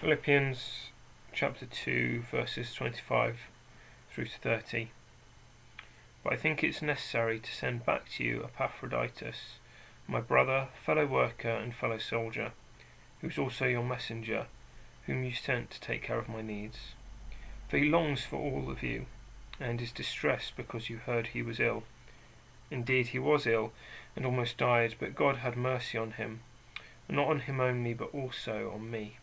Philippians chapter 2 verses 25 through to 30. But I think it's necessary to send back to you Epaphroditus, my brother, fellow worker and fellow soldier, who is also your messenger, whom you sent to take care of my needs. For he longs for all of you, and is distressed because you heard he was ill. Indeed, he was ill, and almost died, but God had mercy on him, and not on him only, but also on me,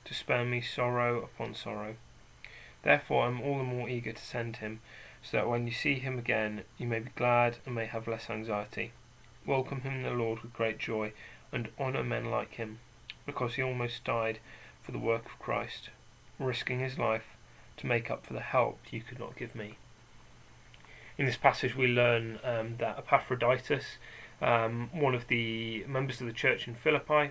to spare me sorrow upon sorrow. Therefore I am all the more eager to send him, so that when you see him again, you may be glad and may have less anxiety. Welcome him in the Lord with great joy, and honour men like him, because he almost died for the work of Christ, risking his life to make up for the help you could not give me. In this passage we learn that Epaphroditus, one of the members of the church in Philippi,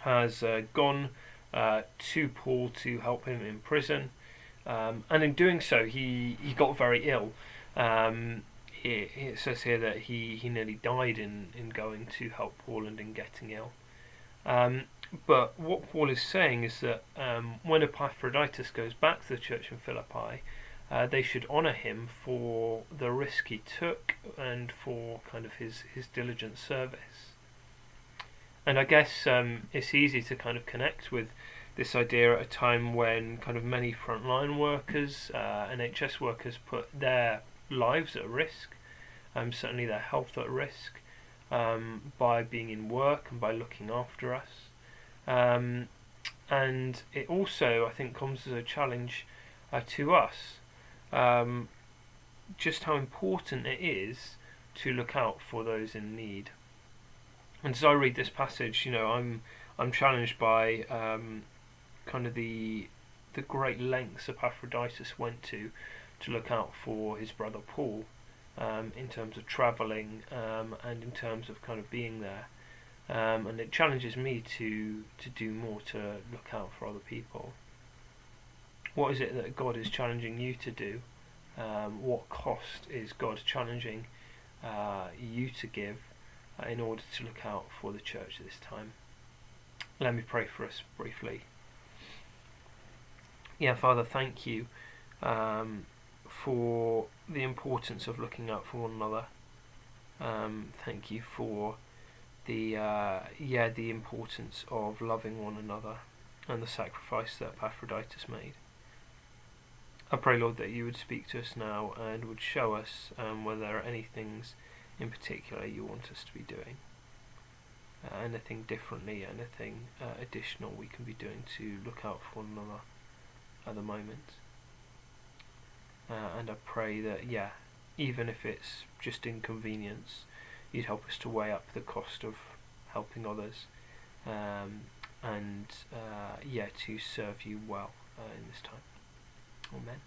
has gone to Paul to help him in prison, and in doing so he got very ill. It says here that he nearly died in going to help Paul and in getting ill. But what Paul is saying is that when Epaphroditus goes back to the church in Philippi, they should honour him for the risk he took and for kind of his diligent service. And I guess it's easy to kind of connect with this idea at a time when kind of many frontline workers, NHS workers, put their lives at risk, certainly their health at risk, by being in work and by looking after us. And it also, I think, comes as a challenge to us, just how important it is to look out for those in need. And as I read this passage, I'm challenged by kind of the great lengths Epaphroditus went to look out for his brother Paul, in terms of travelling and in terms of kind of being there. And it challenges me to do more to look out for other people. What is it that God is challenging you to do? What cost is God challenging you to give in order to look out for the church at this time? Let me pray for us briefly. Yeah, Father, thank you for the importance of looking out for one another. Thank you for the importance of loving one another and the sacrifice that Epaphroditus made. I pray, Lord, that you would speak to us now and would show us whether there are any things in particular you want us to be doing. Anything differently, anything additional we can be doing to look out for one another at the moment. And I pray that, even if it's just inconvenience, you'd help us to weigh up the cost of helping others, and to serve you well in this time. Amen.